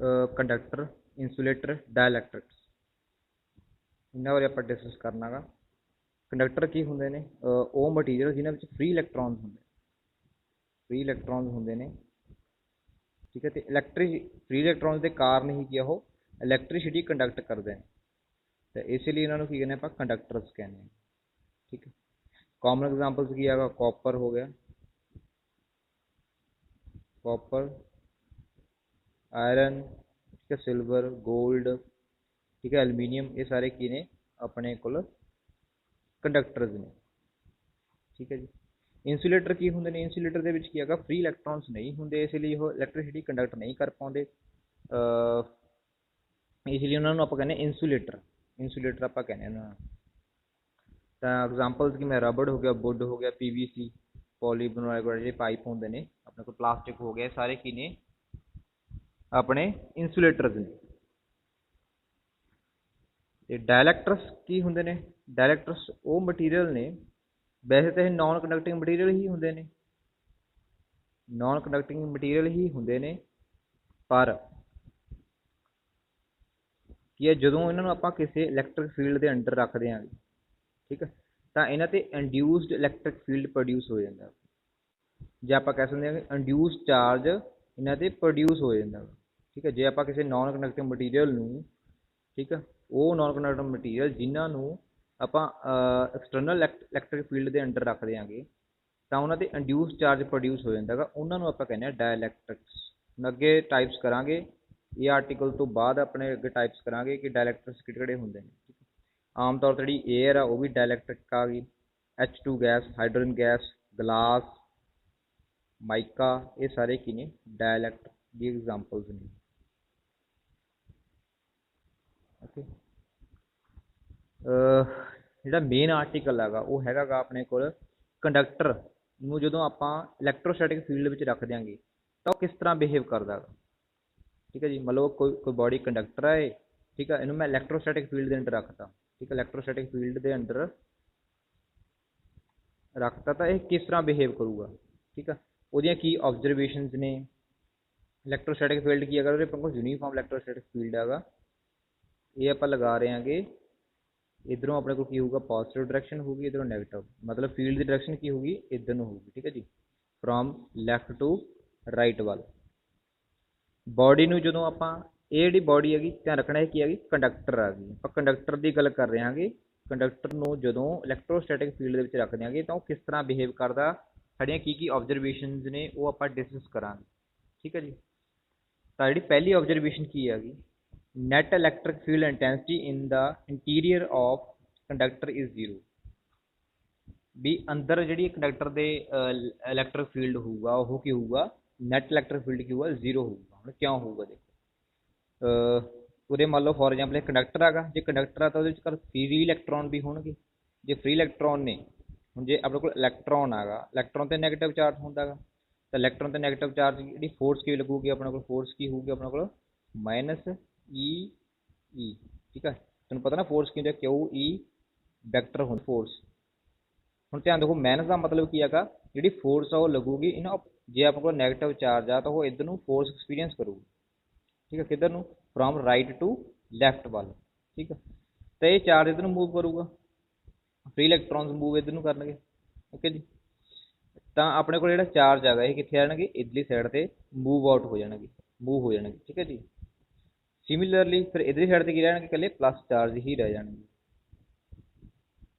Conductor, insulator, dielectrics, इन्हां बारे आपां डिस्कस करना गा। कंडक्टर की हुंदे ने? ਉਹ मटीरियल जिन्हां विच फ्री इलैक्ट्रॉन्स हुंदे, फ्री इलैक्ट्रॉन्स हुंदे ने, ठीक है। तो फ्री इलैक्ट्रॉन्स के कारण ही की वो इलैक्ट्रिसिटी कंडक्ट करते हैं, तो इसलिए इन्होंने की कहने आप कंडक्टर्स कहने हैं, ठीक है। कॉमन एग्जाम्पल्स की है, कॉपर हो गया, कॉपर, आयरन, ठीक है, सिल्वर, गोल्ड, ठीक है, एलूमीनियम, ये सारे की ने अपने को कंडक्टर्स ने, ठीक है जी। इंसुलेटर की होंगे ने? इंसुलेटर के की है फ्री इलैक्ट्रॉन्स नहीं होंगे, इसलिए वो इलैक्ट्रिसिटी कंडक्ट नहीं कर पाते, इसलिए उन्होंने आप कहने इंसुलेटर, इंसुलेटर आप कहने उन्होंने। तो एग्जाम्पल्स की मैं रबड़ हो गया, वुड हो गया, PVC, पॉलीविनाइल जो पाइप होंगे ने अपने को, प्लास्टिक हो गया, सारे की ने अपने इंसुलेटर्स ने। ते डायलैक्ट्रस की होंगे ने? डायलैक्ट्रस वो मटीरियल ने, वैसे तो नॉन कंडक्टिंग मटीरियल ही होंगे ने, नॉन कंडक्टिंग मटीरियल ही होंगे ने, पर की है ਜਦੋਂ ਇਹਨਾਂ ਨੂੰ ਆਪਾਂ ਕਿਸੇ ਇਲੈਕਟ੍ਰਿਕ ਫੀਲਡ ਦੇ ਅੰਡਰ ਰੱਖ ਦਿਆਂਗੇ, ਠੀਕ ਹੈ, ਤਾਂ ਇਹਨਾਂ ਤੇ ਇੰਡਿਊਸਡ ਇਲੈਕਟ੍ਰਿਕ ਫੀਲਡ ਪ੍ਰੋਡਿਊਸ ਹੋ ਜਾਂਦਾ, ਜੇ ਆਪਾਂ ਕਹਿ ਸਕਦੇ ਹਾਂ ਕਿ ਇੰਡਿਊਸਡ ਚਾਰਜ ਇਹਨਾਂ ਤੇ ਪ੍ਰੋਡਿਊਸ ਹੋ ਜਾਂਦਾ, ਠੀਕ ਹੈ। ਜੇ ਆਪਾਂ ਕਿਸੇ ਨॉन ਕੰਡਕਟਿੰਗ ਮਟੀਰੀਅਲ ਨੂੰ, ਠੀਕ ਹੈ, ਉਹ ਨॉन ਕੰਡਕਟਿੰਗ ਮਟੀਰੀਅਲ ਜਿਨ੍ਹਾਂ ਨੂੰ ਆਪਾਂ ਐਕਸਟਰਨਲ ਇਲੈਕਟ੍ਰਿਕ ਫੀਲਡ ਦੇ ਅੰਡਰ ਰੱਖ ਦਿਆਂਗੇ, ਤਾਂ ਉਹਨਾਂ ਤੇ ਇੰਡਿਊਸਡ ਚਾਰਜ ਪ੍ਰੋਡਿਊਸ ਹੋ ਜਾਂਦਾ ਗਾ, ਉਹਨਾਂ ਨੂੰ ਆਪਾਂ ਕਹਿੰਦੇ ਆ ਡਾਇਲੈਕਟ੍ਰਿਕਸ। ਹੁਣ ਅੱਗੇ ਟਾਈਪਸ ਕਰਾਂਗੇ, ਇਹ ਆਰਟੀਕਲ ਤੋਂ ਬਾਅਦ ਆਪਣੇ ਅੱਗੇ ਟਾਈਪਸ ਕਰਾਂਗੇ ਕਿ ਡਾਇਲੈਕਟ੍ਰਿਕਸ ਕਿਹੜੇ ਹੁੰਦੇ ਨੇ, ਠੀਕ ਹੈ। ਆਮ ਤੌਰ 'ਤੇ ਜਿਹੜੀ ਏਅਰ ਆ ਉਹ ਵੀ ਡਾਇਲੈਕਟ੍ਰਿਕ ਆ ਗਈ, H2 gas, hydrogen gas, glass, mica, ਇਹ ਸਾਰੇ ਕੀ ਨੇ? ਡਾਇਲੈਕਟ੍ਰਿਕ ਦੀ ਐਗਜ਼ਾਮਪਲਸ ਨੇ, ਓਕੇ। ਜਿਹੜਾ ਮੇਨ ਆਰਟੀਕਲ ਹੈਗਾ ਉਹ ਹੈਗਾ ਗਾ ਆਪਣੇ ਕੋਲ ਕੰਡਕਟਰ ਨੂੰ ਜਦੋਂ ਆਪਾਂ ਇਲੈਕਟ੍ਰੋਸਟੈਟਿਕ ਫੀਲਡ ਵਿੱਚ ਰੱਖ ਦਿਆਂਗੇ ਤਾਂ ਉਹ ਕਿਸ ਤਰ੍ਹਾਂ ਬਿਹੇਵ ਕਰਦਾ ਗਾ, ठीक है जी। मतलब कोई बॉडी कंडक्टर है, ठीक है, इन्हू मैं इलैक्ट्रोस्टैटिक फील्ड के अंडर रखता, ठीक है, इलैक्ट्रोस्टैटिक फील्ड के अंडर रखता तो यह किस तरह बिहेव करूगा, ठीक है। वो की ऑब्जरवेशनस ने, इलैक्ट्रोस्टैटिक फील्ड की अगर कुछ यूनीफॉर्म इलैक्ट्रोस्टैटिक फील्ड है, ये आप लगा रहे हैं कि इधरों अपने को की होगा पॉजिटिव डायरेक्शन होगी, इधरों नैगेटिव, मतलब फील्ड की डायरेक्शन की होगी इधर ਨੂੰ होगी, ठीक है जी, फ्रॉम लैफ्ट टू राइट वाल। बॉडी ਨੂੰ ਜਦੋਂ ਆਪਾਂ ਇਹ ਜਿਹੜੀ ਬॉडी ਹੈਗੀ, ਧਿਆਨ ਰੱਖਣਾ ਇਹ ਕੀ ਹੈਗੀ? ਕੰਡਕਟਰ ਆ ਗਈ। ਆਪਾਂ ਕੰਡਕਟਰ ਦੀ ਗੱਲ ਕਰ ਰਹੇ ਹਾਂਗੇ। ਕੰਡਕਟਰ ਨੂੰ ਜਦੋਂ ਇਲੈਕਟ੍ਰੋਸਟੈਟਿਕ ਫੀਲਡ ਦੇ ਵਿੱਚ ਰੱਖ ਦਿਆਂਗੇ ਤਾਂ ਉਹ ਕਿਸ ਤਰ੍ਹਾਂ ਬਿਹੇਵ ਕਰਦਾ, ਸਾਡੀਆਂ ਕੀ ਆਬਜ਼ਰਵੇਸ਼ਨਸ ਨੇ ਉਹ ਆਪਾਂ ਡਿਸਕਸ ਕਰਾਂਗੇ, ਠੀਕ ਹੈ ਜੀ। ਤਾਂ ਜਿਹੜੀ ਪਹਿਲੀ ਆਬਜ਼ਰਵੇਸ਼ਨ ਕੀ ਹੈਗੀ? Net electric field intensity in the interior of conductor is zero. ਵੀ ਅੰਦਰ ਜਿਹੜੀ ਕੰਡਕਟਰ ਦੇ ਇਲੈਕਟ੍ਰਿਕ ਫੀਲਡ ਹੋਊਗਾ ਉਹ ਕੀ ਹੋਊਗਾ? ਨੈਟ ਇਲੈਕਟ੍ਰਿਕ ਫੀਲਡ ਕੀ ਹੋਊਗਾ? ਜ਼ੀਰੋ ਹੋਊਗਾ। ਹੁਣ ਕਿਉਂ ਹੋਊਗਾ ਦੇਖੋ, ਉਹਦੇ ਮੰਨ ਲਓ ਫੋਰ ਐਗਜ਼ਾਮਪਲ ਇੱਕ ਕੰਡਕਟਰ ਹੈਗਾ, ਜੇ ਕੰਡਕਟਰ ਆ ਤਾਂ ਉਹਦੇ ਵਿੱਚ ਫ੍ਰੀ ਇਲੈਕਟ੍ਰੋਨ ਵੀ ਹੋਣਗੇ। ਜੇ ਫ੍ਰੀ ਇਲੈਕਟ੍ਰੋਨ ਨੇ, ਹੁਣ ਜੇ ਆਪਣੇ ਕੋਲ ਇਲੈਕਟ੍ਰੋਨ ਹੈਗਾ, ਇਲੈਕਟ੍ਰੋਨ ਤੇ ਨੈਗੇਟਿਵ ਚਾਰਜ ਹੁੰਦਾ ਗਾ, ਤਾਂ ਇਲੈਕਟ੍ਰੋਨ ਤੇ ਨੈਗੇਟਿਵ ਚਾਰਜ ਜਿਹੜੀ ਫੋਰਸ ਕੀ ਲੱਗੂਗੀ ਆਪਣੇ ਕੋਲ? ਫੋਰਸ ਕੀ ਹੋਊਗੀ ਆਪਣੇ ਕੋਲ? -E, ਠੀਕ ਹੈ। ਤੁਹਾਨੂੰ ਪਤਾ ਨਾ ਫੋਰਸ ਕੀ ਹੁੰਦਾ? QE ਵੈਕਟਰ ਹੁੰਦਾ ਫੋਰਸ। ਹੁਣ ਧਿਆਨ ਦੇਖੋ, ਮਾਈਨਸ ਦਾ ਮਤਲਬ ਕੀ ਹੈਗਾ? ਜਿਹੜੀ ਫੋਰਸ ਆ ਉਹ ਲੱਗੂਗੀ ਇਹਨਾਂ, ਜੇ ਆਪਣੇ ਕੋਲ ਨੈਗੇਟਿਵ ਚਾਰਜ ਆ ਤਾਂ ਉਹ ਇੱਧਰ ਨੂੰ ਫੋਰਸ ਐਕਸਪੀਰੀਅੰਸ ਕਰੂਗੀ, ਠੀਕ ਹੈ। ਕਿੱਧਰ ਨੂੰ? ਫਰੋਮ ਰਾਈਟ ਟੂ ਲੈਫਟ ਵੱਲ, ਠੀਕ ਹੈ। ਤਾਂ ਇਹ ਚਾਰਜ ਇੱਧਰ ਨੂੰ ਮੂਵ ਕਰੂਗਾ, ਫ੍ਰੀ ਇਲੈਕਟ੍ਰੋਨਸ ਮੂਵ ਇੱਧਰ ਨੂੰ ਕਰਨਗੇ, ਓਕੇ ਜੀ। ਤਾਂ ਆਪਣੇ ਕੋਲ ਜਿਹੜਾ ਚਾਰਜ ਹੈਗਾ ਇਹ ਕਿੱਥੇ ਆਣਗੇ? ਇੱਧਰਲੀ ਸਾਈਡ 'ਤੇ ਮੂਵ ਆਊਟ ਹੋ ਜਾਣਗੇ, ਮੂਵ ਹੋ ਜਾਣਗੇ, ਠੀਕ ਹੈ ਜੀ। ਸਿਮਿਲਰਲੀ ਫਿਰ ਇੱਧਰਲੀ ਸਾਈਡ 'ਤੇ ਕੀ ਰਹਿਣਗੇ? ਇਕੱਲੇ ਪਲੱਸ ਚਾਰਜ ਹੀ ਰਹਿ ਜਾਣਗੇ,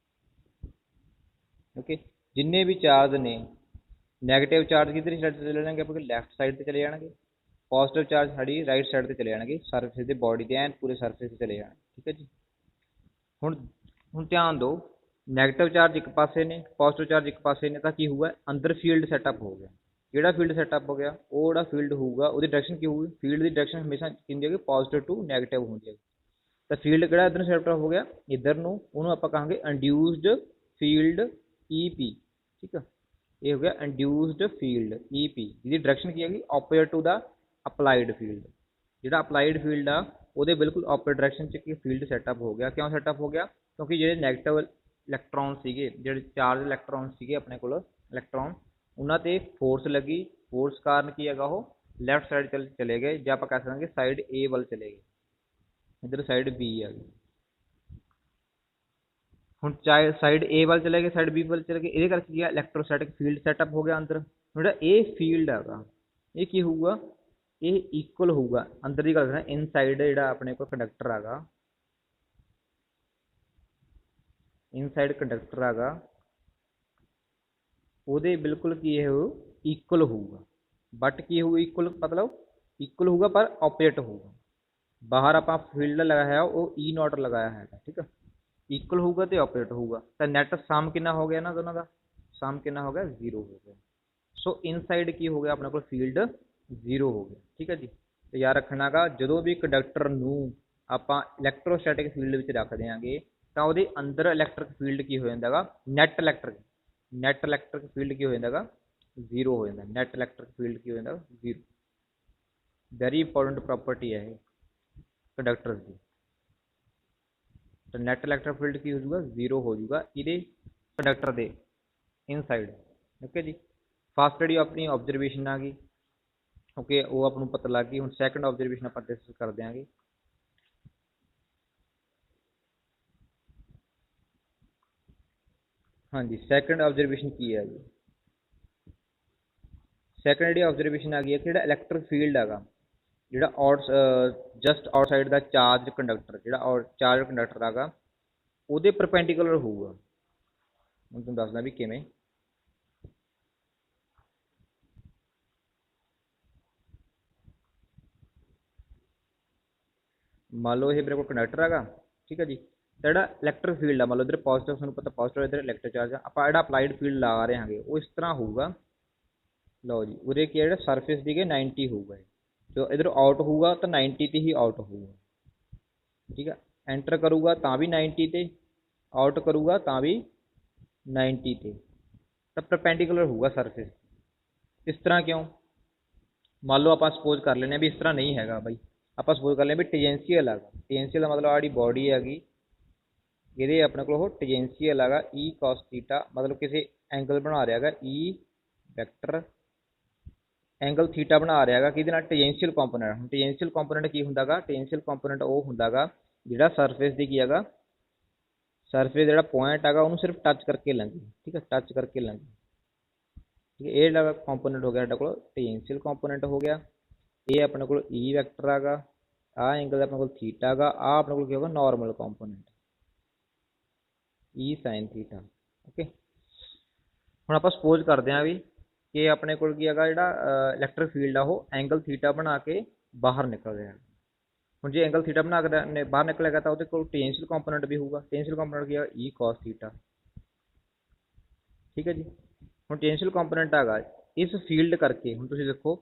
ਓਕੇ। ਜਿੰਨੇ ਵੀ ਚਾਰਜ ਨੇ, ਨੈਗੇਟਿਵ ਚਾਰਜ ਕਿੱਧਰਲੀ ਸਾਈਡ 'ਤੇ ਚਲੇ ਜਾਣਗੇ? ਆਪਣੇ ਲੈਫਟ ਸਾਈਡ 'ਤੇ ਚਲੇ ਜਾਣਗੇ। ਪੋਜ਼ੀਟਿਵ ਚਾਰਜ ਸਾਡੀ ਰਾਈਟ ਸਾਈਡ 'ਤੇ ਚਲੇ ਜਾਣਗੇ, ਸਰਫੇਸ ਦੇ ਬੋਡੀ ਦੇ ਐਨ ਪੂਰੇ ਸਰਫੇਸ 'ਤੇ ਚਲੇ ਜਾਣਗੇ, ਠੀਕ ਹੈ ਜੀ। ਹੁਣ ਧਿਆਨ ਦਿਓ, ਨੈਗੇਟਿਵ ਚਾਰਜ ਇੱਕ ਪਾਸੇ ਨੇ, ਪੋਜ਼ੀਟਿਵ ਚਾਰਜ ਇੱਕ ਪਾਸੇ ਨੇ, ਤਾਂ ਕੀ ਹੋਊਗਾ? ਅੰਦਰ ਫੀਲਡ ਸੈਟਅਪ ਹੋ ਗਿਆ। ਕਿਹੜਾ ਫੀਲਡ ਸੈਟਅਪ ਹੋ ਗਿਆ? ਉਹ ਜਿਹੜਾ ਫੀਲਡ ਹੋਊਗਾ ਉਹਦੀ ਡਾਇਰੈਕਸ਼ਨ ਕੀ ਹੋਊਗੀ? ਫੀਲਡ ਦੀ ਡਾਇਰੈਕਸ਼ਨ ਹਮੇਸ਼ਾ ਹੁੰਦੀ ਹੈਗੀ ਪੋਜ਼ਿਟਿਵ ਟੂ ਨੈਗੇਟਿਵ ਹੁੰਦੀ ਹੈ। ਤਾਂ ਫੀਲਡ ਕਿਹੜਾ ਇੱਧਰ ਨੂੰ ਸੈਟਅਪ ਹੋ ਗਿਆ? ਇੱਧਰ ਨੂੰ, ਉਹਨੂੰ ਆਪਾਂ ਕਹਾਂਗੇ ਇੰਡਿਊਸਡ ਫੀਲਡ EP, ਠੀਕ ਆ। ਇਹ ਹੋ ਗਿਆ ਇੰਡਿਊਸਡ ਫੀਲਡ EP, ਜਿਹਦੀ ਡਾਇਰੈਕਸ਼ਨ ਕੀ ਹੈਗੀ? Opposite to the applied field. ਜਿਹੜਾ ਅਪਲਾਈਡ ਫੀਲਡ ਆ ਉਹਦੇ ਬਿਲਕੁਲ ਆਪੋਜ਼ਿਟ ਡਾਇਰੈਕਸ਼ਨ 'ਚ ਇੱਕ ਫੀਲਡ ਸੈਟਅਪ ਹੋ ਗਿਆ। ਕਿਉਂ ਸੈਟਅਪ ਹੋ ਗਿਆ? ਕਿਉਂਕਿ ਜਿਹੜੇ ਨੈਗੇਟਿਵ ਇਲੈਕਟ੍ਰੋਨ ਸੀਗੇ, ਜਿਹੜੇ ਚਾਰਜ ਇਲੈਕਟ੍ਰੋਨ ਸੀਗੇ ਆਪਣੇ ਕੋਲ, ਇਲੈਕਟ੍ਰੋਨ, ਉਹਨਾਂ 'ਤੇ ਫੋਰਸ ਲੱਗੀ। ਫੋਰਸ ਕਾਰਨ ਕੀ ਹੈਗਾ? ਉਹ ਲੈਫਟ ਸਾਈਡ ਚਲੇ ਗਏ, ਜਾਂ ਆਪਾਂ ਕਹਿ ਸਕਦੇ ਸਾਈਡ A ਵੱਲ ਚਲੇ ਗਏ, ਇੱਧਰ ਸਾਈਡ B ਆ ਗਈ। ਹੁਣ ਚਾਹੇ ਸਾਈਡ A ਵੱਲ ਚਲੇ ਗਏ, ਸਾਈਡ B ਵੱਲ ਚਲੇ ਗਏ, ਇਹਦੇ ਕਰਕੇ ਕੀ ਆ, ਇਲੈਕਟ੍ਰੋਸਟੈਟਿਕ ਫੀਲਡ ਸੈਟਅਪ ਹੋ ਗਿਆ ਅੰਦਰ। ਜਿਹੜਾ ਇਹ ਫੀਲਡ ਹੈਗਾ ਇਹ ਕੀ ਹੋਊਗਾ, ਇਹ ਇਕੁਅਲ ਹੋਊਗਾ, ਅੰਦਰ ਦੀ ਗੱਲ ਕਰਾਂ ਇਨਸਾਈਡ ਜਿਹੜਾ ਆਪਣੇ ਕੋਲ ਕੰਡਕਟਰ ਹੈਗਾ, ਇਨਸਾਈਡ ਕੰਡਕਟਰ ਹੈਗਾ ਉਹਦੇ ਬਿਲਕੁਲ ਕੀ ਇਹ ਇਕੁਅਲ ਹੋਊਗਾ। ਬਟ ਕੀ ਹੋਊ ਇਕੁਅਲ, ਮਤਲਬ ਇਕੁਅਲ ਹੋਊਗਾ ਪਰ ਆਪੋਜ਼ਿਟ ਹੋਊਗਾ। ਬਾਹਰ ਆਪਾਂ ਫੀਲਡ ਲਗਾਇਆ ਉਹ E ਨੋਟ ਲਗਾਇਆ ਹੈਗਾ, ਠੀਕ ਆ, ਇਕੁਅਲ ਹੋਊਗਾ ਤੇ ਆਪੋਜ਼ਿਟ ਹੋਊਗਾ। ਤਾਂ ਨੈਟ ਸਮ ਕਿੰਨਾ ਹੋ ਗਿਆ ਨਾ ਦੋਨਾਂ ਦਾ, ਸਮ ਕਿੰਨਾ ਹੋ ਗਿਆ, 0 ਹੋ ਗਿਆ। ਸੋ ਇਨਸਾਈਡ ਕੀ ਹੋ ਗਿਆ, ਆਪਣੇ ਕੋਲ ਫੀਲਡ 0 ਹੋ ਗਿਆ, ਠੀਕ ਹੈ ਜੀ। ਤੇ ਯਾਦ ਰੱਖਣਾ ਗਾ, ਜਦੋਂ ਵੀ ਕੰਡਕਟਰ ਨੂੰ ਆਪਾਂ ਇਲੈਕਟ੍ਰੋਸਟੈਟਿਕ ਫੀਲਡ ਵਿੱਚ ਰੱਖ ਦਿਆਂਗੇ ਤਾਂ ਉਹਦੇ ਅੰਦਰ ਇਲੈਕਟ੍ਰਿਕ ਫੀਲਡ ਕੀ ਹੋ ਜਾਂਦਾ ਗਾ, ਨੈਟ ਇਲੈਕਟ੍ਰਿਕ ਫੀਲਡ ਕੀ ਹੋ ਜਾਂਦਾ ਗਾ, 0 ਹੋ ਜਾਂਦਾ। ਨੈਟ ਇਲੈਕਟ੍ਰਿਕ ਫੀਲਡ ਕੀ ਹੋ ਜਾਂਦਾ, 0। ਵੈਰੀ ਇੰਪੋਰਟੈਂਟ ਪ੍ਰੋਪਰਟੀ ਹੈ ਇਹ ਕੰਡਕਟਰਸ ਦੀ। ਤਾਂ ਨੈਟ ਇਲੈਕਟ੍ਰਿਕ ਫੀਲਡ ਕੀ ਹੋ ਜਾਊਗਾ, 0 ਹੋ ਜਾਊਗਾ ਇਹਦੇ ਕੰਡਕਟਰ ਦੇ ਇਨਸਾਈਡ। ਓਕੇ ਜੀ, ਫਸਟ ਜਿਹੜੀ ਆਪਣੀ ਆਬਜ਼ਰਵੇਸ਼ਨ ਆ ਗਈ, ਓਕੇ, ਉਹ ਆਪਾਂ ਨੂੰ ਪਤਾ ਲੱਗ ਗਈ। ਹੁਣ ਸੈਕੰਡ ਆਬਜ਼ਰਵੇਸ਼ਨ ਆਪਾਂ ਡਿਸਕਸ ਕਰ ਦਿਆਂਗੇ। ਹਾਂਜੀ, ਸੈਕੰਡ ਆਬਜ਼ਰਵੇਸ਼ਨ ਕੀ ਹੈ ਜੀ, ਸੈਕੰਡ ਜਿਹੜੀ ਆਬਜ਼ਰਵੇਸ਼ਨ ਆ ਗਈ ਹੈ ਕਿ ਜਿਹੜਾ ਇਲੈਕਟ੍ਰਿਕ ਫੀਲਡ ਹੈਗਾ, ਜਿਹੜਾ just outside the charge conductor, ਜਿਹੜਾ ਚਾਰਜ ਕੰਡਕਟਰ ਹੈਗਾ ਉਹਦੇ ਪਰਪੈਂਡੀਕੂਲਰ ਹੋਊਗਾ। ਹੁਣ ਤੁਹਾਨੂੰ ਦੱਸਦਾ ਵੀ ਕਿਵੇਂ। ਮੰਨ ਲਓ ਇਹ ਮੇਰੇ ਕੋਲ ਕੰਡਕਟਰ ਹੈਗਾ, ਠੀਕ ਹੈ ਜੀ। ਤਾਂ ਜਿਹੜਾ ਇਲੈਕਟ੍ਰਿਕ ਫੀਲਡ ਆ, ਮੰਨ ਲਓ ਇੱਧਰ ਪੋਜ਼ਿਟਿਵ, ਤੁਹਾਨੂੰ ਪਤਾ ਪੋਜ਼ਿਟਿਵ, ਇੱਧਰ ਇਲੈਕਟ੍ਰਿਕ ਚਾਰਜ ਆ, ਆਪਾਂ ਜਿਹੜਾ ਅਪਲਾਈਡ ਫੀਲਡ ਲਾ ਰਹੇ ਹਾਂਗੇ ਉਹ ਇਸ ਤਰ੍ਹਾਂ ਹੋਊਗਾ। ਲਓ ਜੀ, ਉਰੇ ਕੀ ਜਿਹੜਾ ਸਰਫੇਸ ਸੀਗੇ 90 ਹੋਊਗਾ, ਜੋ ਇੱਧਰ ਆਊਟ ਹੋਊਗਾ ਤਾਂ 90 ਤੇ ਹੀ ਆਊਟ ਹੋਊਗਾ, ਠੀਕ ਹੈ। ਐਂਟਰ ਕਰੂਗਾ ਤਾਂ ਵੀ 90 ਤੇ, ਆਊਟ ਕਰੂਗਾ ਤਾਂ ਵੀ 90 ਤੇ। ਤਾਂ ਪਰਪੈਂਡੀਕੂਲਰ ਹੋਊਗਾ ਸਰਫੇਸ। ਇਸ ਤਰ੍ਹਾਂ ਕਿਉਂ, ਮੰਨ ਲਓ ਆਪਾਂ ਸਪੋਜ਼ ਕਰ ਲੈਂਦੇ ਹਾਂ ਵੀ ਇਸ ਤਰ੍ਹਾਂ ਨਹੀਂ ਹੈਗਾ ਬਾਈ, ਆਪਾਂ ਸਪੋਜ਼ ਕਰ ਲਿਆ ਵੀ ਟੈਂਜੈਂਸ਼ੀਅਲ ਹੈਗਾ। ਟੈਂਜੈਂਸ਼ੀਅਲ ਦਾ ਮਤਲਬ ਆੜੀ ਬੋਡੀ ਹੈਗੀ, ਇਹਦੇ ਆਪਣੇ ਕੋਲ ਉਹ ਟੈਂਜੈਂਸ਼ੀਅਲ ਹੈਗਾ E cos θ, ਮਤਲਬ ਕਿਸੇ ਐਂਗਲ ਬਣਾ ਰਿਹਾ ਹੈਗਾ E ਵੈਕਟਰ ਐਂਗਲ ਥੀਟਾ ਬਣਾ ਰਿਹਾ ਹੈਗਾ ਕਿਹਦੇ ਨਾਲ, ਟੈਂਜੈਂਸ਼ੀਅਲ ਕੰਪੋਨੈਂਟ। ਹੁਣ ਟੈਂਜੈਂਸ਼ੀਅਲ ਕੰਪੋਨੈਂਟ ਕੀ ਹੁੰਦਾ ਗਾ, ਟੈਂਜੈਂਸ਼ੀਅਲ ਕੰਪੋਨੈਂਟ ਉਹ ਹੁੰਦਾ ਗਾ ਜਿਹੜਾ ਸਰਫੇਸ ਦੀ ਕੀ ਹੈਗਾ, ਸਰਫੇਸ ਜਿਹੜਾ ਪੁਆਇੰਟ ਹੈਗਾ ਉਹਨੂੰ ਸਿਰਫ ਟੱਚ ਕਰਕੇ ਲੰਘੇ, ਠੀਕ ਹੈ, ਟੱਚ ਕਰਕੇ ਲੰਘੇ, ਠੀਕ ਹੈ। ਇਹ ਜਿਹੜਾ ਕੰਪੋਨੈਂਟ ਹੋ ਗਿਆ ਸਾਡੇ ਕੋਲ ਟੈਂਜੈਂਸ਼ੀਅਲ ਕੰਪੋਨੈਂਟ ਹੋ ਗਿਆ। ਇਹ ਆਪਣੇ ਕੋਲ E ਵੈਕਟਰ ਹੈਗਾ, ਆਹ ਐਂਗਲ ਆਪਣੇ ਕੋਲ ਥੀਟਾ ਹੈਗਾ, ਆਹ ਆਪਣੇ ਕੋਲ ਕੀ ਹੋਗਾ, normal component E sin θ। Okay, ਹੁਣ ਆਪਾਂ ਸਪੋਜ਼ ਕਰਦੇ ਹਾਂ ਵੀ ਕਿ ਆਪਣੇ ਕੋਲ ਕੀ ਹੈਗਾ, ਜਿਹੜਾ ਇਲੈਕਟ੍ਰਿਕ ਫੀਲਡ ਆ ਉਹ ਐਂਗਲ ਥੀਟਾ ਬਣਾ ਕੇ ਬਾਹਰ ਨਿਕਲ ਰਿਹਾ। ਹੁਣ ਜੇ ਐਂਗਲ ਥੀਟਾ ਬਣਾ ਕੇ ਬਾਹਰ ਨਿਕਲੇਗਾ ਤਾਂ ਉਹਦੇ ਕੋਲ ਟੈਂਜੈਂਸ਼ੀਅਲ ਕੰਪੋਨੈਂਟ ਵੀ ਹੋਊਗਾ। ਟੈਂਜੈਂਸ਼ੀਅਲ ਕੰਪੋਨੈਂਟ ਕੀ ਹੈ, E cos θ, ਠੀਕ ਹੈ ਜੀ। ਹੁਣ ਟੈਂਜੈਂਸ਼ੀਅਲ ਕੰਪੋਨੈਂਟ ਹੈਗਾ ਇਸ ਫੀਲਡ ਕਰਕੇ, ਹੁਣ ਤੁਸੀਂ ਦੇਖੋ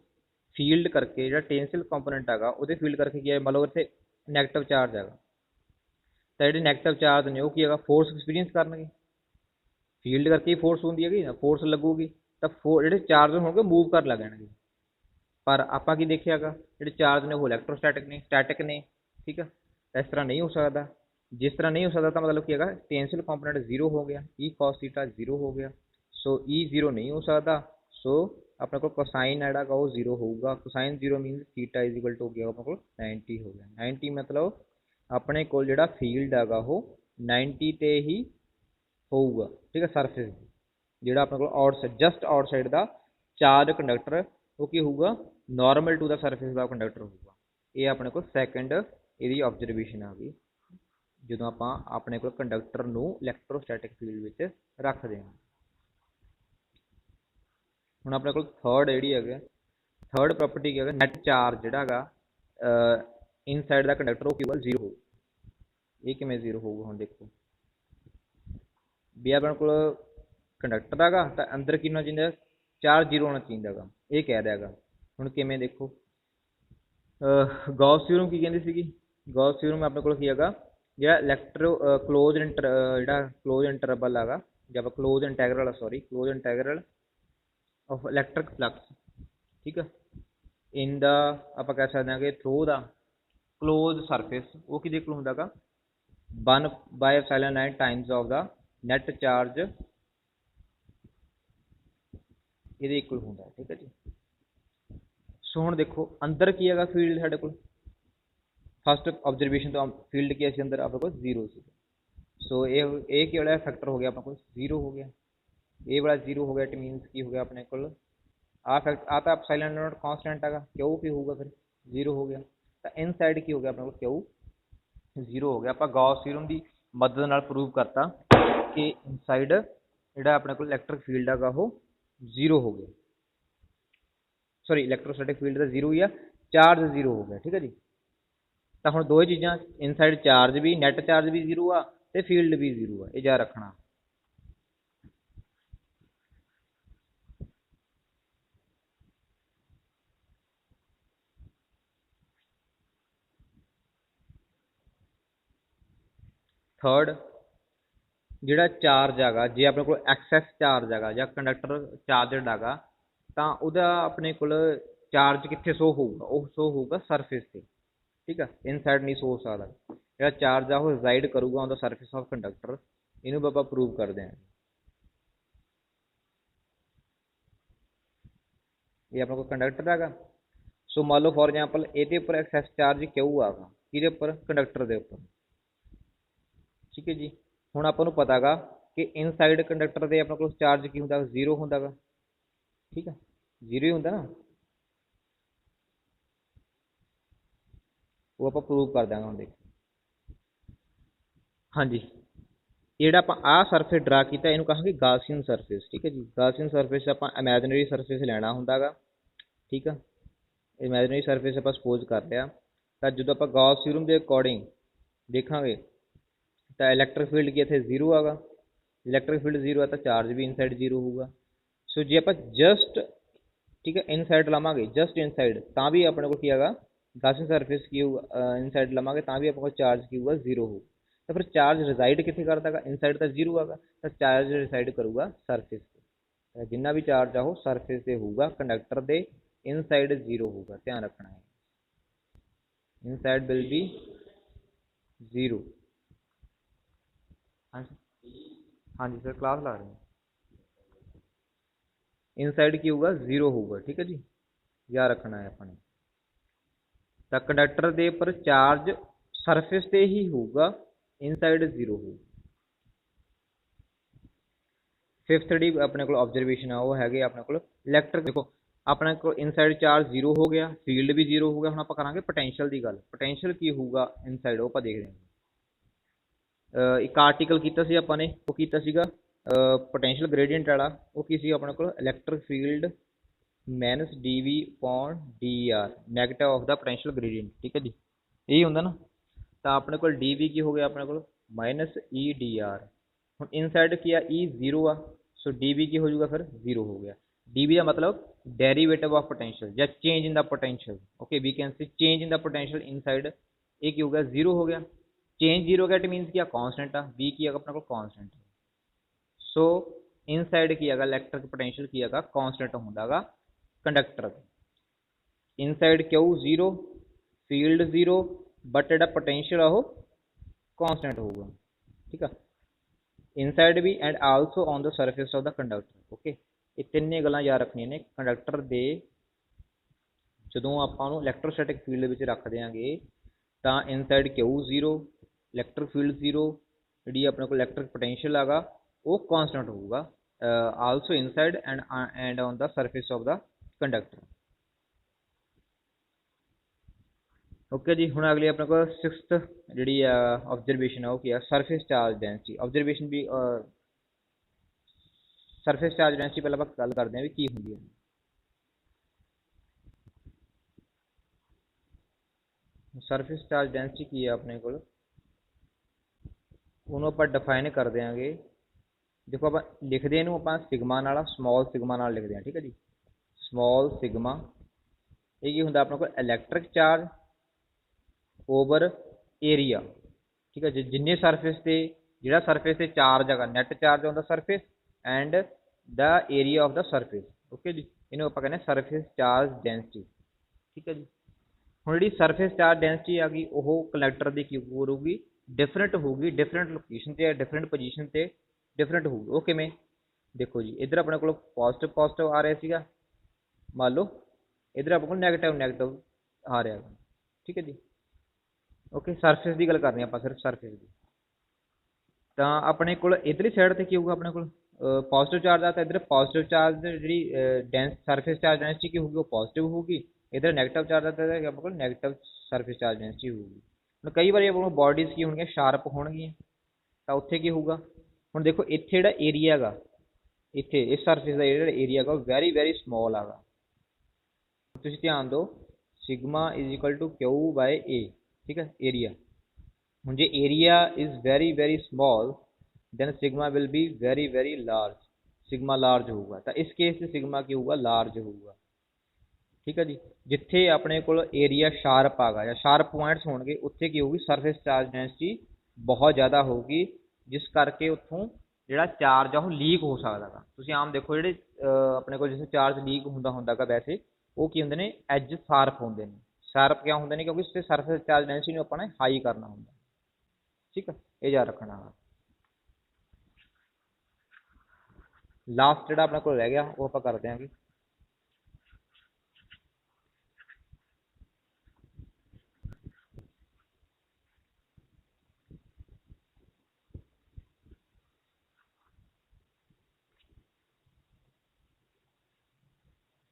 ਫੀਲਡ ਕਰਕੇ ਜਿਹੜਾ ਟੈਂਜੈਂਸ਼ੀਅਲ ਕੰਪੋਨੈਂਟ ਹੈਗਾ ਉਹਦੇ ਫੀਲਡ ਕਰਕੇ ਕੀ ਹੈ, ਮੰਨ ਲਓ ਇੱਥੇ ਨੈਗੇਟਿਵ ਚਾਰਜ ਹੈਗਾ, ਤਾਂ ਜਿਹੜੇ ਨੈਗੇਟਿਵ ਚਾਰਜ ਨੇ ਉਹ ਕੀ ਹੈਗਾ, ਫੋਰਸ ਐਕਸਪੀਰੀਅੰਸ ਕਰਨਗੇ। ਫੀਲਡ ਕਰਕੇ ਹੀ ਫੋਰਸ ਹੁੰਦੀ ਹੈਗੀ, ਫੋਰਸ ਲੱਗੂਗੀ ਤਾਂ ਜਿਹੜੇ ਚਾਰਜ ਹੋਣਗੇ ਮੂਵ ਕਰਨ ਲੱਗਣਗੇ। ਪਰ ਆਪਾਂ ਕੀ ਦੇਖਿਆ ਹੈਗਾ, ਜਿਹੜੇ ਚਾਰਜ ਨੇ ਉਹ ਇਲੈਕਟ੍ਰੋਸਟੈਟਿਕ ਨੇ, ਸਟੈਟਿਕ ਨੇ, ਠੀਕ ਆ। ਇਸ ਤਰ੍ਹਾਂ ਨਹੀਂ ਹੋ ਸਕਦਾ। ਜਿਸ ਤਰ੍ਹਾਂ ਨਹੀਂ ਹੋ ਸਕਦਾ ਤਾਂ ਮਤਲਬ ਕੀ ਹੈਗਾ, ਟੈਂਜੈਂਸ਼ੀਅਲ ਕੰਪੋਨੈਂਟ 0 ਹੋ ਗਿਆ, E cos θ 0 ਹੋ ਗਿਆ। ਸੋ E 0 ਨਹੀਂ ਹੋ ਸਕਦਾ, ਸੋ ਆਪਣੇ ਕੋਲ ਕੋਸਾਈਨ ਜਿਹੜਾ ਹੈਗਾ ਉਹ 0 ਹੋਊਗਾ। Cosine 0 means theta is equal to ਹੋ ਗਿਆ ਆਪਣੇ ਕੋਲ 90 ਹੋ ਗਿਆ। 90 ਮਤਲਬ ਆਪਣੇ ਕੋਲ ਜਿਹੜਾ ਫੀਲਡ ਹੈਗਾ ਉਹ 90 ਤੇ ਹੀ ਹੋਊਗਾ, ਠੀਕ ਹੈ। ਸਰਫੇਸ ਜਿਹੜਾ ਆਪਣੇ ਕੋਲ outside, just outside the charge conductor ਉਹ ਕੀ ਹੋਊਗਾ, ਨਾਰਮਲ ਟੂ ਦਾ ਸਰਫੇਸ ਦਾ ਕੰਡਕਟਰ ਹੋਊਗਾ। ਇਹ ਆਪਣੇ ਕੋਲ ਸੈਕੰਡ ਇਹਦੀ ਆਬਜ਼ਰਵੇਸ਼ਨ ਆ ਗਈ ਜਦੋਂ ਆਪਾਂ ਆਪਣੇ ਕੋਲ ਕੰਡਕਟਰ ਨੂੰ ਇਲੈਕਟ੍ਰੋਸਟੈਟਿਕ ਫੀਲਡ ਵਿੱਚ ਰੱਖਦੇ ਹਾਂ। ਹੁਣ ਆਪਣੇ ਕੋਲ ਥਰਡ ਜਿਹੜੀ ਹੈਗਾ, ਥਰਡ ਪ੍ਰੋਪਰਟੀ ਕੀ ਹੈਗਾ, ਨੈਟ ਚਾਰਜ ਜਿਹੜਾ ਹੈਗਾ ਇਨਸਾਈਡ ਦਾ ਕੰਡਕਟਰ ਉਹ ਕੇਵਲ 0 ਹੋਊ। ਇਹ ਕਿਵੇਂ 0 ਹੋਊਗਾ, ਹੁਣ ਦੇਖੋ ਵੀ ਆਪਣੇ ਕੋਲ ਕੰਡਕਟਰ ਹੈਗਾ ਤਾਂ ਅੰਦਰ ਕੀ ਹੋਣਾ ਚਾਹੀਦਾ, ਚਾਰਜ 0 ਹੋਣਾ ਚਾਹੀਦਾ ਹੈਗਾ, ਇਹ ਕਹਿ ਰਿਹਾ ਹੈਗਾ। ਹੁਣ ਕਿਵੇਂ ਦੇਖੋ, ਗੌਸ ਥਿਊਰਮ ਕੀ ਕਹਿੰਦੀ ਸੀਗੀ, ਗੌਸ ਥਿਊਰਮ ਆਪਣੇ ਕੋਲ ਕੀ ਹੈਗਾ, ਜਿਹੜਾ ਕਲੋਜ਼ ਇੰਟਰਵਲ ਹੈਗਾ, ਜਾਂ ਆਪਾਂ close integral of electric flux, ਠੀਕ ਹੈ, ਇਨ ਦਾ ਆਪਾਂ ਕਹਿ ਸਕਦੇ ਹਾਂ ਕਿ ਥਰੂ ਦਾ ਕਲੋਜ਼ ਸਰਫੇਸ, ਉਹ ਕਿਹਦੇ ਕੋਲ ਹੁੰਦਾ ਹੈਗਾ, 1/9 Times of the net charge ਇਹਦੇ ਇਕੁਅਲ ਹੁੰਦਾ, ਠੀਕ ਹੈ ਜੀ। सो हुण देखो अंदर की हैगा फील्ड साडे कोल फस्ट ऑब्जरवेशन तो फील्ड की सी अंदर अपने को 0 सी। सो ये की वाला फैक्टर हो गया अपने को 0 हो गया, ये वाला 0 हो गया। इट मीनस की हो गया अपने को आ फैक्ट आ तो एप्सिलॉन नॉट कांस्टेंट है, क्यू की होगा फिर 0 हो गया। तो इनसाइड की हो गया अपने को क्यू 0 हो गया। आप गॉस थ्योरम की मदद नाल प्रूव करता कि इनसाइड जिहड़ा अपने को इलैक्ट्रिक फील्ड है वो 0 हो गया। सॉरी इलैक्ट्रोस्टैटिक फील्ड का 0 ही आ, चार्ज 0 हो गया। ठीक है जी। तो हुण दो ही चीज़ां, इनसाइड चार्ज भी नैट चार्ज भी 0 आ ते फील्ड भी 0 आ, ये याद रखना। थर्ड जिहड़ा चार्ज हैगा जे अपने कोल एक्सैस चार्ज हैगा जां कंडक्टर चार्जड हैगा तां उहदा अपने कोल चार्ज कित्थे शो होऊगा, वो शो होऊगा सरफेस ते। ठीक है, इनसाइड नहीं शो हो सकदा। जिहड़ा चार्ज आ वो रिजाइड करूगा on the surface of conductor, इहनूं आपां प्रूव करदे हां। ये अपने कोल कंडक्टर हैगा। सो मान लो फॉर एग्जांपल ਇਹਦੇ ਉੱਪਰ एक्सैस चार्ज क्यू आगा, किहदे ਉੱਪਰ कंडक्टर ਦੇ ਉੱਪਰ। ठीक है जी। ਹੁਣ ਆਪਾਂ ਨੂੰ ਪਤਾ ਗਾ ਕਿ ਇਨਸਾਈਡ ਕੰਡਕਟਰ ਦੇ ਆਪਣੇ ਕੋਲ ਚਾਰਜ ਕੀ ਹੁੰਦਾ, 0 ਹੁੰਦਾ ਗਾ। ਠੀਕ ਹੈ, 0 ਹੀ ਹੁੰਦਾ ਨਾ, ਉਹ ਆਪਾਂ ਪ੍ਰੂਵ ਕਰ ਦਾਂਗੇ ਹੁਣ। ਦੇਖੋ ਹਾਂਜੀ, ਜਿਹੜਾ ਆਪਾਂ ਆਹ ਸਰਫੇਸ ਡਰਾ ਕੀਤਾ ਇਹਨੂੰ ਕਹਾਂਗੇ ਗਾਸੀਅਨ ਸਰਫੇਸ। ਠੀਕ ਹੈ ਜੀ, ਗਾਸੀਅਨ ਸਰਫੇਸ ਆਪਾਂ ਇਮੈਜਨਰੀ ਸਰਫੇਸ ਲੈਣਾ ਹੁੰਦਾ ਗਾ। ਠੀਕ ਆ, ਇਮੈਜਨਰੀ ਸਰਫੇਸ ਆਪਾਂ ਸਪੋਜ਼ ਕਰ ਲਿਆ ਤਾਂ ਜਦੋਂ ਆਪਾਂ ਗੌਸ ਥਿਊਰਮ ਦੇ ਅਕੋਰਡਿੰਗ ਦੇਖਾਂਗੇ ਤਾਂ ਇਲੈਕਟ੍ਰਿਕ ਫੀਲਡ ਕੀ ਇੱਥੇ 0 ਆਗਾ। ਇਲੈਕਟ੍ਰਿਕ ਫੀਲਡ 0 ਆ ਤਾਂ ਚਾਰਜ ਵੀ ਇਨਸਾਈਡ 0 ਹੋਊਗਾ। ਸੋ ਜੇ ਆਪਾਂ ਜਸਟ ਠੀਕ ਹੈ ਇਨਸਾਈਡ ਲਵਾਂਗੇ, ਜਸਟ ਇਨਸਾਈਡ, ਤਾਂ ਵੀ ਆਪਣੇ ਕੋਲ ਕੀ ਹੈਗਾ ਗਾਸੀਅਨ ਸਰਫੇਸ ਕੀ ਹੋਊਗਾ, ਇਨਸਾਈਡ ਲਵਾਂਗੇ ਤਾਂ ਵੀ ਆਪਣੇ ਕੋਲ ਚਾਰਜ ਕੀ ਹੋਊਗਾ 0 ਹੋਊਗਾ। ਤਾਂ ਫਿਰ ਚਾਰਜ ਰਿਜ਼ਾਈਡ ਕਿੱਥੇ ਕਰਦਾ ਹੈਗਾ, ਇਨਸਾਈਡ ਤਾਂ 0 ਆਗਾ, ਤਾਂ ਚਾਰਜ ਰਿਜ਼ਾਈਡ ਕਰੂਗਾ ਸਰਫੇਸ ਤੇ। ਜਿੰਨਾ ਵੀ ਚਾਰਜ ਆ ਉਹ ਸਰਫੇਸ ਤੇ ਹੋਊਗਾ, ਕੰਡਕਟਰ ਦੇ इनसाइड 0 होगा, ध्यान रखना है। Inside will be 0। हाँ जी सर, क्लास ला रहे हैं। इनसाइड की होगा 0 होगा। ठीक है जी, याद रखना है अपने। तो कंडक्टर के उपर चार्ज सरफेस ते ही होगा, इनसाइड 0 होगा। फिफ्थ डी अपने को ऑब्जरवेशन है वो है अपने को इलैक्ट्रिक। देखो अपने को इनसाइड चार्ज 0 हो गया, फील्ड भी 0 हो गया। हम आप करांगे पोटेंशियल की गल। पोटेंशियल की होगा इनसाइड, वो देख रहे हैं। एक आर्टिकल किया सी आपां ने, वो कीता सीगा पोटेंशियल ग्रेडियंट वाला। वो की सी अपने को electric field minus dV upon dr, negative of the potential gradient. ठीक है जी, यही होंगे ना। तो अपने को dV की हो गया अपने को माइनस ई dr। हम इनसाइड की ई 0 आ, सो dV की हो जाएगा फिर 0 हो गया। dV का मतलब डेरिवेटिव ऑफ पोटेंशियल या change in the potential. Okay, we can see change in the potential inside. ए की हो गया 0 हो गया, चेंज 0 हो गया, इट मीनस क्या कांस्टेंट आ, वी की अपने को कांस्टेंट। सो इनसाइड की इलैक्ट्रिक पोटेंशियल की कांस्टेंट होंगे conductor. Inside Q 0, field 0, but जो पोटेंशियल आ वो कांस्टेंट होगा। ठीक है, इनसाइड भी and also on the surface of the conductor. Okay, ये ਤਿੰਨੇ ਗੱਲਾਂ याद रखनिया ने। कंडक्टर ਦੇ ਜਦੋਂ ਆਪਾਂ ਨੂੰ ਇਲੈਕਟ੍ਰੋਸਟੈਟਿਕ ਫੀਲਡ ਵਿੱਚ ਰੱਖ ਦਿਆਂਗੇ ਤਾਂ ਇਨਸਾਈਡ ਕਿਊ 0, ਇਲੈਕਟ੍ਰਿਕ ਫੀਲਡ 0, ਜਿਹੜੀ ਆਪਣੇ ਕੋਲ ਇਲੈਕਟ੍ਰਿਕ ਪੋਟੈਂਸ਼ੀਅਲ ਹੈਗਾ ਉਹ ਕਾਂਸਟੈਂਟ ਹੋਊਗਾ also inside and on the surface of the conductor. Okay जी, हुण अगली अपने को 6th जी ऑब्जरवेशन है वो क्या, सरफेस चार्ज डेंसिटी। ऑब्जरवेशन भी सरफेस चार्ज डेंसिटी पहले आप गल करते हैं भी की होंगी है। सरफेस चार्ज डेंसिटी की है अपने को, उन्होंने आप डिफाइन कर देंगे। देखो आप लिखते हैं आप सिग्मा नाल, स्मॉल सिग्मा नाल लिखते हैं। ठीक है जी, स्मॉल सिग्मा ये की होंगे अपने को इलैक्ट्रिक चार्ज ओवर एरिया। ठीक है जी, जिन्ने सरफेस से जो सरफेस से चार्ज है net charge on the surface and the area of the surface. Okay जी, इन्हों आप कहने सरफेस चार्ज डेंसिटी। ठीक है जी, हुण जी सरफेस चार्ज डेंसिटी आ गई वो कंडक्टर की की होगी डिफरेंट होगी, डिफरेंट लोकेशन से डिफरेंट पोजीशन से डिफरेंट होगी। वो किमें देखो जी, इधर अपने को पॉजिटिव पॉजिटिव आ रहा है, मान लो इधर अपने को नैगेटिव नैगेटिव आ रहा है। ठीक है जी। ओके, सरफेस की गल करनी आप सिर्फ सरफेस की। तो अपने को इधरली साइड से की होगा अपने को पॉजिटिव चार्ज आता है, इधर पॉजिटिव चार्ज जी डेंस सरफेस चार्ज डेंसिटी की होगी वो पॉजिटिव होगी, इधर नैगेटिव चार्ज आता है अपने को नैगेटिव सरफेस चार्ज डेंसिटी होगी। ਹੁਣ ਕਈ ਵਾਰੀ ਆਪਣੇ ਬੋਡੀਜ਼ ਕੀ ਹੋਣਗੀਆਂ ਸ਼ਾਰਪ ਹੋਣਗੀਆਂ ਤਾਂ ਉੱਥੇ ਕੀ ਹੋਊਗਾ। ਹੁਣ ਦੇਖੋ ਇੱਥੇ ਜਿਹੜਾ ਏਰੀਆ ਹੈਗਾ ਇੱਥੇ ਇਸ ਸਰਫੇਸ ਦਾ ਜਿਹੜਾ ਏਰੀਆ ਹੈਗਾ ਉਹ ਵੈਰੀ ਵੈਰੀ ਸਮਾਲ ਹੈਗਾ। ਤੁਸੀਂ ਧਿਆਨ ਦਿਓ sigma is equal to Q by A. ਠੀਕ ਹੈ ਏਰੀਆ। ਹੁਣ ਜੇ area is very very small then sigma will be very very large, sigma large ਹੋਊਗਾ। ਤਾਂ ਇਸ ਕੇਸ 'ਚ sigma ਕੀ ਹੋਊਗਾ large ਹੋਊਗਾ। ਠੀਕ ਹੈ ਜੀ। ਜਿੱਥੇ ਆਪਣੇ ਕੋਲ ਏਰੀਆ ਸ਼ਾਰਪ ਆਗਾ ਜਾਂ ਸ਼ਾਰਪ ਪੁਆਇੰਟਸ ਹੋਣਗੇ ਉੱਥੇ ਕੀ ਹੋਊਗੀ ਸਰਫੇਸ ਚਾਰਜ ਡੈਂਸਿਟੀ ਬਹੁਤ ਜ਼ਿਆਦਾ ਹੋਊਗੀ, ਜਿਸ ਕਰਕੇ ਉੱਥੋਂ ਜਿਹੜਾ ਚਾਰਜ ਆ ਉਹ ਲੀਕ ਹੋ ਸਕਦਾ ਗਾ। ਤੁਸੀਂ ਆਮ ਦੇਖੋ ਜਿਹੜੇ ਆਪਣੇ ਕੋਲ ਜਿਸ ਚਾਰਜ ਲੀਕ ਹੁੰਦਾ ਗਾ ਵੈਸੇ ਉਹ ਕੀ ਹੁੰਦੇ ਨੇ ਐਜ ਸ਼ਾਰਪ ਹੁੰਦੇ ਨੇ। ਸ਼ਾਰਪ ਕਿਉਂ ਹੁੰਦੇ ਨੇ ਕਿਉਂਕਿ ਉਸ 'ਤੇ ਸਰਫੇਸ ਚਾਰਜ ਡੈਂਸਿਟੀ ਨੂੰ ਆਪਾਂ ਨੇ ਹਾਈ ਕਰਨਾ ਹੁੰਦਾ। ਠੀਕ ਹੈ, ਇਹ ਯਾਦ ਰੱਖਣਾ ਵਾ। ਲਾਸਟ ਜਿਹੜਾ ਆਪਣੇ ਕੋਲ ਰਹਿ ਗਿਆ ਉਹ ਆਪਾਂ ਕਰ ਦਿਆਂਗੇ।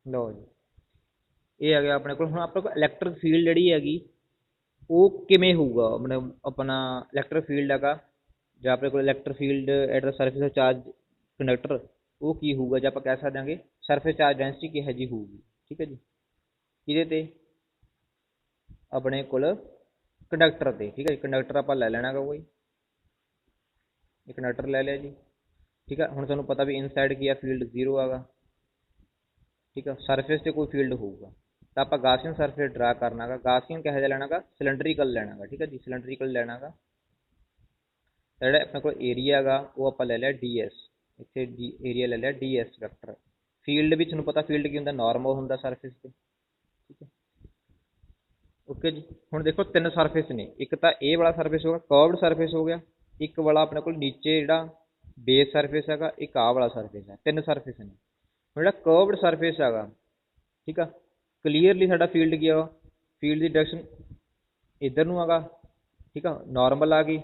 ਲਓ ਜੀ, ਇਹ ਆ ਗਿਆ ਆਪਣੇ ਕੋਲ। ਹੁਣ ਆਪਣੇ ਕੋਲ ਇਲੈਕਟ੍ਰਿਕ ਫੀਲਡ ਜਿਹੜੀ ਹੈਗੀ ਉਹ ਕਿਵੇਂ ਹੋਊਗਾ। ਆਪਣਾ ਇਲੈਕਟ੍ਰਿਕ ਫੀਲਡ ਹੈਗਾ ਜਾਂ ਆਪਣੇ ਕੋਲ electric field at the surface of charge conductor ਉਹ ਕੀ ਹੋਊਗਾ ਜਾਂ ਆਪਾਂ ਕਹਿ ਸਕਦੇ ਹਾਂਗੇ ਸਰਫੇਸ ਚਾਰਜ ਡੈਂਸਿਟੀ ਕਿਹੋ ਜਿਹੀ ਹੋਊਗੀ। ਠੀਕ ਹੈ ਜੀ। ਕਿਹਦੇ 'ਤੇ ਆਪਣੇ ਕੋਲ ਕੰਡਕਟਰ 'ਤੇ। ਠੀਕ ਹੈ ਜੀ। ਕੰਡਕਟਰ ਆਪਾਂ ਲੈ ਲੈਣਾ ਗਾ ਕੋਈ, ਇਹ ਕੰਡਕਟਰ ਲੈ ਲਿਆ ਜੀ। ਠੀਕ ਹੈ। ਹੁਣ ਤੁਹਾਨੂੰ ਪਤਾ ਵੀ ਇਨਸਾਈਡ ਕੀ ਆ ਫੀਲਡ 0 ਹੈਗਾ। ਠੀਕ ਆ। ਸਰਫੇਸ 'ਤੇ ਕੋਈ ਫੀਲਡ ਹੋਊਗਾ ਤਾਂ ਆਪਾਂ ਗਾਸੀਅਨ ਸਰਫੇਸ ਡਰਾ ਕਰਨਾ ਗਾ। ਗਾਸੀਅਨ ਕਿਹੋ ਜਿਹਾ ਲੈਣਾ ਗਾ ਸਿਲੰਡਰੀਕਲ ਲੈਣਾ ਗਾ। ਠੀਕ ਹੈ ਜੀ। ਸਿਲੰਡਰੀਕਲ ਲੈਣਾ ਗਾ। ਜਿਹੜਾ ਆਪਣੇ ਕੋਲ ਏਰੀਆ ਹੈਗਾ ਉਹ ਆਪਾਂ ਲੈ ਲਿਆ ds, ਇੱਥੇ ਏਰੀਆ ਲੈ ਲਿਆ ds ਵੈਕਟਰ। ਫੀਲਡ ਵੀ ਤੁਹਾਨੂੰ ਪਤਾ ਫੀਲਡ ਕੀ ਹੁੰਦਾ ਨਾਰਮਲ ਹੁੰਦਾ ਸਰਫੇਸ 'ਤੇ। ਠੀਕ ਹੈ। ਓਕੇ ਜੀ। ਹੁਣ ਦੇਖੋ ਤਿੰਨ ਸਰਫੇਸ ਨੇ, ਇੱਕ ਤਾਂ ਇਹ ਵਾਲਾ ਸਰਫੇਸ ਹੋ ਗਿਆ ਕਰਵਡ ਸਰਫੇਸ ਹੋ ਗਿਆ, ਇੱਕ ਵਾਲਾ ਆਪਣੇ ਕੋਲ ਨੀਚੇ ਜਿਹੜਾ ਬੇਸ ਸਰਫੇਸ ਹੈਗਾ, ਇੱਕ ਆਹ ਵਾਲਾ ਸਰਫੇਸ ਹੈ। ਤਿੰਨ ਸਰਫੇਸ ਨੇ। ਜਿਹੜਾ ਕਰਵਡ ਸਰਫੇਸ ਹੈਗਾ ਠੀਕ ਆ ਕਲੀਅਰਲੀ ਸਾਡਾ ਫੀਲਡ ਕੀ ਆ ਫੀਲਡ ਦੀ ਡਾਇਰੈਕਸ਼ਨ ਇੱਧਰ ਨੂੰ ਹੈਗਾ। ਠੀਕ ਆ। ਨਾਰਮਲ ਆ ਗਈ।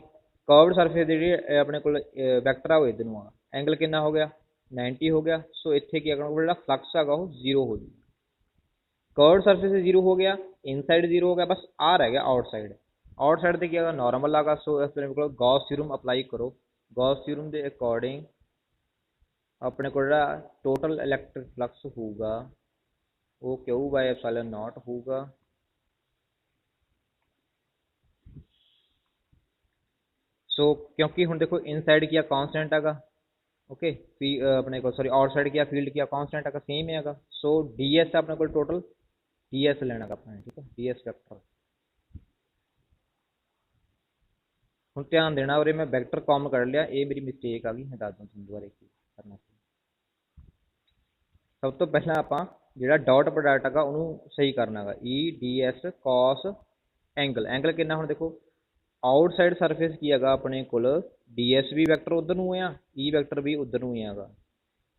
ਕਰਵਡ ਸਰਫੇਸ ਦੇ ਜਿਹੜੇ ਆਪਣੇ ਕੋਲ ਵੈਕਟਰ ਆ ਉਹ ਇੱਧਰ ਨੂੰ ਆ। ਐਂਗਲ ਕਿੰਨਾ ਹੋ ਗਿਆ 90 ਹੋ ਗਿਆ। ਸੋ ਇੱਥੇ ਕੀ ਹੈਗਾ ਜਿਹੜਾ ਫਲਕਸ ਹੈਗਾ ਉਹ 0 ਹੋ ਜੂਗਾ। ਕਰਵਡ ਸਰਫੇਸ 0 ਹੋ ਗਿਆ, ਇਨਸਾਈਡ 0 ਹੋ ਗਿਆ, ਬਸ ਆ ਰਹਿ ਗਿਆ ਆਊਟਸਾਈਡ। ਆਊਟਸਾਈਡ 'ਤੇ ਕੀ ਹੈਗਾ ਨਾਰਮਲ ਹੈਗਾ। ਸੋ ਇਸ ਤਰ੍ਹਾਂ ਕੋਲ ਗੌਸ ਥਿਊਰਮ ਅਪਲਾਈ ਕਰੋ। ਗੌਸ ਥਿਊਰਮ ਦੇ ਅਕੋਰਡਿੰਗ ਆਪਣੇ ਕੋਲ ਜਿਹੜਾ ਟੋਟਲ ਇਲੈਕਟ੍ਰਿਕ ਫਲਕਸ ਹੋਊਗਾ ਉਹ ਕਿਊ ਬਾਏ ਐਪਸਾਈਲਨ ਨੌਟ ਹੋਊਗਾ। ਸੋ ਕਿਉਂਕਿ ਹੁਣ ਦੇਖੋ ਇਨਸਾਈਡ ਕੀ ਆ ਕਾਂਸਟੈਂਟ ਹੈਗਾ। ਓਕੇ ਆਪਣੇ ਕੋਲ ਸੌਰੀ ਆਊਟਸਾਈਡ ਕੀ ਆ ਫੀਲਡ ਕੀ ਆ ਕਾਂਸਟੈਂਟ ਹੈਗਾ ਸੇਮ ਹੈਗਾ। ਸੋ ds ਆਪਣੇ ਕੋਲ ਟੋਟਲ ds ਲੈਣਾ ਗਾ ਆਪਾਂ ਨੇ। ਠੀਕ ਹੈ ds ਵੈਕਟਰ। ਹੁਣ ਧਿਆਨ ਦੇਣਾ ਉਰੇ ਮੈਂ ਵੈਕਟਰ ਕਾਮਨ ਕੱਢ ਲਿਆ, ਇਹ ਮੇਰੀ ਮਿਸਟੇਕ ਆ ਗਈ। ਮੈਂ ਦੱਸ ਦੂੰ ਤੁਹਾਨੂੰ ਦੁਬਾਰਾ ਕੀ ਕਰਨਾ। ਸਭ ਤੋਂ ਪਹਿਲਾਂ ਆਪਾਂ ਜਿਹੜਾ ਡਾਟ ਪ੍ਰੋਡਕਟ ਹੈਗਾ ਉਹਨੂੰ ਸਹੀ ਕਰਨਾ ਗਾ e ds cos angle. Angle ਕਿੰਨਾ ਹੁਣ ਦੇਖੋ ਆਊਟਸਾਈਡ ਸਰਫੇਸ ਕੀ ਹੈਗਾ ਆਪਣੇ ਕੋਲ ds ਵੀ ਵੈਕਟਰ ਉਧਰ ਨੂੰ ਆ e ਵੈਕਟਰ ਵੀ ਉਧਰ ਨੂੰ ਹੀ ਹੈਗਾ।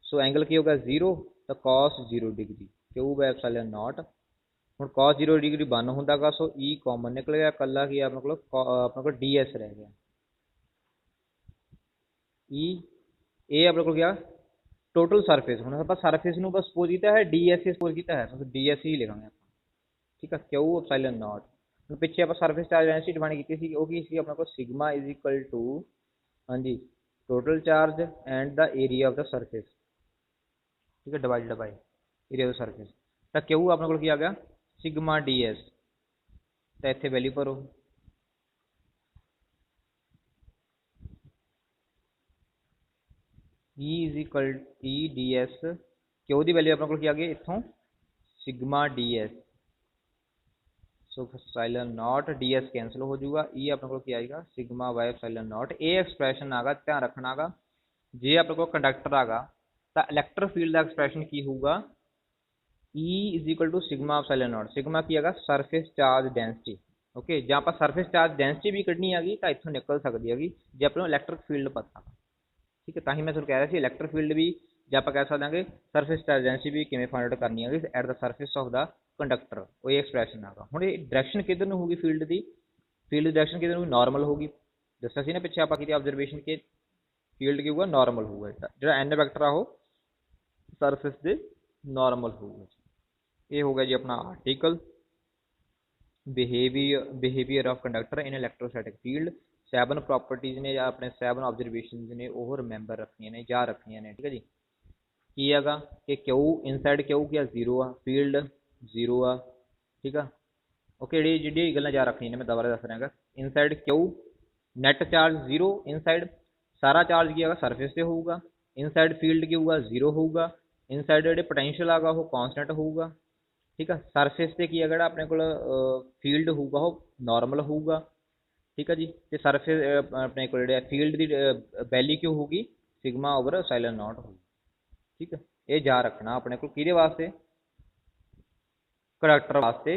ਸੋ ਐਂਗਲ ਕੀ ਹੋ ਗਿਆ 0 ਤਾਂ cos 0 degree Q by epsilon naught. ਹੁਣ cos 0 ਡਿਗਰੀ 1 ਹੁੰਦਾ ਗਾ। ਸੋ e ਕਾਮਨ ਨਿਕਲ ਗਿਆ, ਇਕੱਲਾ ਕੀ ਆਪਣੇ ਕੋਲ ds ਰਹਿ ਗਿਆ। e ਇਹ ਆਪਣੇ ਕੋਲ ਗਿਆ ਟੋਟਲ ਸਰਫੇਸ। ਹੁਣ ਆਪਾਂ ਸਰਫੇਸ ਨੂੰ ਬਸ ਸਪੋਜ਼ ਕੀਤਾ ਹੈ ds ਸਪੋਜ਼ ਕੀਤਾ ਹੈ ਤਾਂ ds ਹੀ ਲਿਖਾਂਗੇ ਆਪਾਂ। ਠੀਕ ਆ ਕਿਊ ਐਪਸਾਈਲਨ ਨੌਟ। ਹੁਣ ਪਿੱਛੇ ਆਪਾਂ ਸਰਫੇਸ ਚਾਰਜ ਡੈਂਸਿਟੀ ਡਿਫਾਈਨ ਕੀਤੀ ਸੀ ਉਹ ਕੀ ਸੀ ਆਪਣੇ ਕੋਲ ਸਿਗਮਾ ਇਜ਼ ਇਕੁਅਲ ਟੂ ਹਾਂਜੀ total charge and the area of the surface. ਠੀਕ ਹੈ divided by area of the surface. ਤਾਂ ਕਿਊ ਆਪਣੇ ਕੋਲ ਕੀ ਆ ਗਿਆ ਸਿਗਮਾ ds। ਤਾਂ ਇੱਥੇ ਵੈਲਿਊ ਭਰੋ। e is equal e ds Q ਦੀ ਵੈਲਿਊ ਆਪਣੇ ਕੋਲ ਕੀ ਆ ਗਈ ਇੱਥੋਂ sigma ds। So epsilon naught ds cancel ਹੋ ਜਾਊਗਾ। e ਆਪਣੇ ਕੋਲ ਕੀ ਆਏਗਾ ਸਿਗਮਾ ਬਾਏ ਐਪਸਾਈਲਨ ਨੌਟ। ਇਹ ਐਕਸਪ੍ਰੈਸ਼ਨ ਆਗਾ ਧਿਆਨ ਰੱਖਣਾ ਗਾ ਜੇ ਆਪਣੇ ਕੋਲ ਕੰਡਕਟਰ ਆਗਾ ਤਾਂ ਇਲੈਕਟ੍ਰਿਕ ਫੀਲਡ ਦਾ ਐਕਸਪ੍ਰੈਸ਼ਨ ਕੀ ਹੋਊਗਾ e is equal to sigma epsilon naught. Sigma ਕੀ ਹੈਗਾ ਸਰਫੇਸ ਚਾਰਜ ਡੈਂਸਿਟੀ। ਓਕੇ ਜਾਂ ਆਪਾਂ ਸਰਫੇਸ ਚਾਰਜ ਡੈਂਸਿਟੀ ਵੀ ਕੱਢਣੀ ਹੈਗੀ ਤਾਂ ਇੱਥੋਂ ਨਿਕਲ ਸਕਦੀ ਹੈਗੀ ਜੇ ਆਪਾਂ ਨੂੰ ਇਲੈਕਟ੍ਰਿਕ ਫੀਲਡ ਪਤਾ। ਠੀਕ ਹੈ ਤਾਂ ਹੀ ਮੈਂ ਤੁਹਾਨੂੰ ਕਹਿ ਰਿਹਾ ਸੀ ਇਲੈਕਟ੍ਰਿਕ ਫੀਲਡ ਵੀ ਜੇ ਆਪਾਂ ਕਹਿ ਸਕਦੇ ਹਾਂਗੇ ਸਰਫੇਸ ਚਾਰਜ ਡੈਂਸਿਟੀ ਵੀ ਕਿਵੇਂ ਫਾਈਂਡ ਆਊਟ ਕਰਨੀ ਹੈਗੀ at the surface of the conductor वो एक्सप्रैशन आगा। हुण ये डायरैक्शन किधर नूं होगी फील्ड की, फील्ड डायरैक्शन किधर होगी, नॉर्मल होगी। दस्सिया सी ना पिछे आपां कीती ऑब्जरवेशन के फील्ड की होगा नॉर्मल होगा, जिहड़ा एन वैक्टर आ वो सरफेस दे नॉर्मल होगा। ये हो गया जी अपना article behaviour of conductor in electrostatic field. 7 properties ने या अपने 7 ऑब्जरवेशन ने वो रिमेंबर रखनिया ने या रखनिया ने, ठीक है जी। की हैगा कि क्यू इनसाइड क्यू क्या जीरो आ, फील्ड जीरो आ, ठीक है। ओके जी गल्लां याद रखनियां ने मैं दोबारा दस रहा। Inside Q net charge zero, inside सारा चार्ज की है सरफेस से होगा, इनसाइड फील्ड की होगा जीरो होगा, इनसाइड जो पोटेंशियल आगा वो कॉन्सटेंट होगा, ठीक है। सरफेस से की है अपने को फील्ड होगा वो नॉर्मल होगा, ठीक है जी। तो सरफेस अपने को फील्ड की वैल्यू क्यों होगी सिग्मा ओवर साइलन नॉट होगी, ठीक है। ये जा रखना अपने को किहदे वास्ते, कंडक्टर वास्ते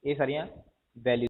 ये सारियां वैल्यू